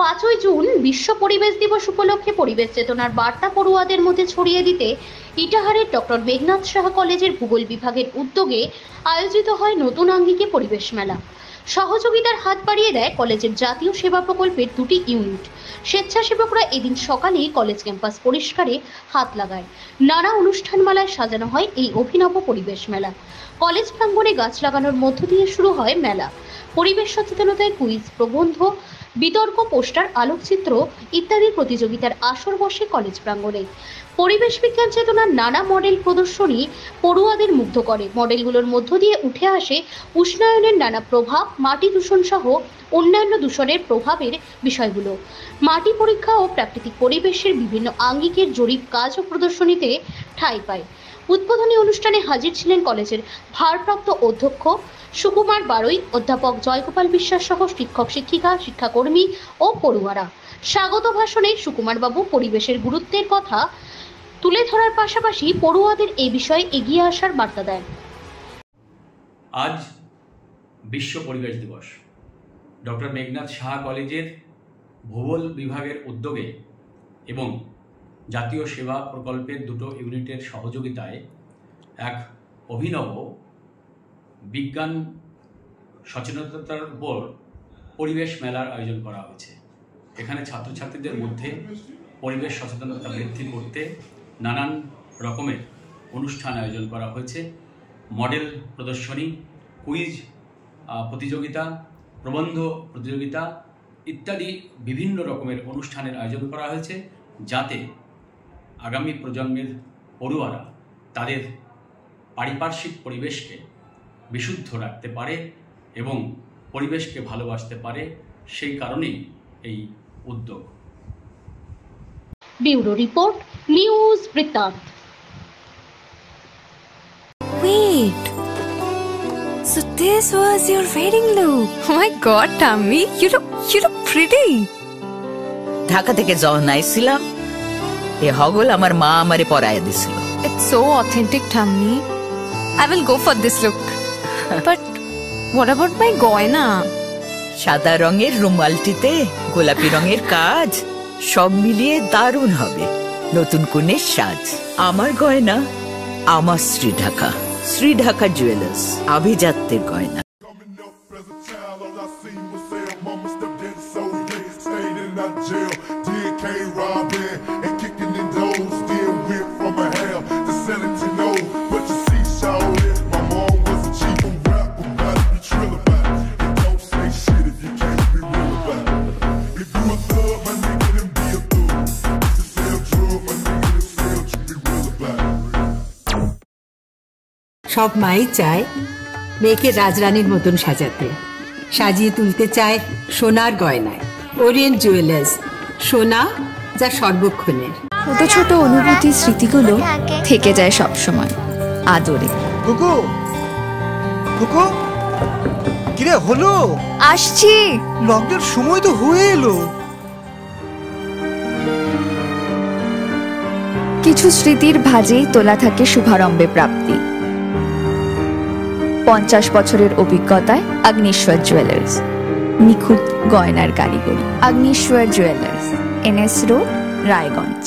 5ই June বিশ্ব পরিবেশ দিবস উপলক্ষে পরিবেশ চেতনার বার্তা পড়ুয়াদের মধ্যে ছড়িয়ে দিতে ইটাহারের ডক্টর মেঘনাদ সাহা কলেজের ভূগোল বিভাগের উদ্যোগে আয়োজিত হয় নতুন আঙ্গিকে পরিবেশ মেলা। সহযোগিতার হাত বাড়িয়ে দেয় কলেজের জাতীয় সেবা প্রকল্পের 2টি ইউনিট। স্বেচ্ছাসেবকরা এদিন সকালেই কলেজ ক্যাম্পাস পরিষ্কারে হাত লাগায়। নানা অনুষ্ঠানমালায় সাজানো হয় এই অভিনব পরিবেশ মেলা। কলেজ প্রাঙ্গণে গাছ লাগানোর মধ্য দিয়ে শুরু হয় মেলা। পরিবেশ সচেতনতায় কুইজ, প্রবন্ধ, বিতর্ক, পোস্টার, আলোকচিত্র ইত্যাদি প্রতিযোগিতার আসর বসে কলেজ প্রাঙ্গণে। পরিবেশ বিজ্ঞান চেতনার নানা মডেল প্রদর্শনী পড়ুয়াদের মুগ্ধ করে। মডেলগুলোর মধ্য দিয়ে উঠে আসে উষ্ণায়নের নানা প্রভাব, মাটি দূষণ সহ অন্যান্য দূষণের প্রভাবের বিষয়গুলো। মাটি পরীক্ষা ও প্রাকৃতিক পরিবেশের বিভিন্ন আঙ্গিকের জরিপ কাজ ও প্রদর্শনীতে ঠাঁই পায়। উদ্বোধনী অনুষ্ঠানে হাজির ছিলেন কলেজের ভারপ্রাপ্ত অধ্যক্ষ সুকুমার বারৈ, অধ্যাপক জয়গোপাল বিশ্বাস সহ শিক্ষক, শিক্ষিকা, শিক্ষাকর্মী ও পড়ুয়ারা। স্বাগত ভাষণে সুকুমার বাবু পরিবেশের গুরুত্বের কথা তুলে ধরার পাশাপাশি পড়ুয়াদের এই বিষয়ে এগিয়ে আসার বার্তা দেন। আজ বিশ্ব পরিবেশ দিবস। ডক্টর মেঘনাদ সাহা কলেজের ভূগোল বিভাগের উদ্যোগে এবং জাতীয় সেবা প্রকল্পের 2টো ইউনিটের সহযোগিতায় এক অভিনব বিজ্ঞান সচেতনতার উপর পরিবেশ মেলার আয়োজন করা হয়েছে। এখানে ছাত্রছাত্রীদের মধ্যে পরিবেশ সচেতনতা বৃদ্ধি করতে নানান রকমের অনুষ্ঠান আয়োজন করা হয়েছে। মডেল প্রদর্শনী, কুইজ প্রতিযোগিতা, প্রবন্ধ প্রতিযোগিতা ইত্যাদি বিভিন্ন রকমের অনুষ্ঠানের আয়োজন করা হয়েছে, যাতে আগামী প্রজন্মের পড়ুয়ারা তাদের পারিপার্শ্বিক পরিবেশকে বিশুদ্ধ রাখতে পারে এবং পরিবেশকে ভালোবাসতে পারে। সেই কারণেই এই উদ্যোগ। ব্যুরো রিপোর্ট, নিউজ বৃত্তান্ত। Wait, so this was your wedding look? Oh my God, Tammy, you look pretty. Dhaka থেকে যখন আইছিলাম এ হগল আমার মা আমারে পরায় দিছিল। It's so authentic, Tammy. I will go for this look. But what about my goina? সাদা রঙের রুমালটিতে গোলাপি রঙের কাজ, সব মিলিয়ে দারুণ হবে নতুন কনের সাজ। আমার গয়না আমার শ্রী ঢাকা জুয়েলার্স, আভিজাত্যের গয়না। সব মাই চায় মেয়েকে রাজরানীর মতন সাজাতে, সাজিয়ে তুলতে চায় সোনার গয়নায়। ওরিয়েন্ট জুয়েলার্স, সোনা যা সর্বক্ষণের। ছোট ছোট অনুভূতি, স্মৃতিগুলো থেকে যায় সব সময় আদরে। কুকু কুকু, কিরে হলো? আসছি। লকডাউন সময় তো হয়ে এলো। কিছু স্মৃতির ভাজেই তোলা থাকে শুভারম্ভে প্রাপ্তি। 50 বছরের অভিজ্ঞতায় আগ্নেশ্বর জুয়েলার্স, নিখুঁত গয়নার কারিগরি। Agneshwar jewellers, NS road, Raiganj.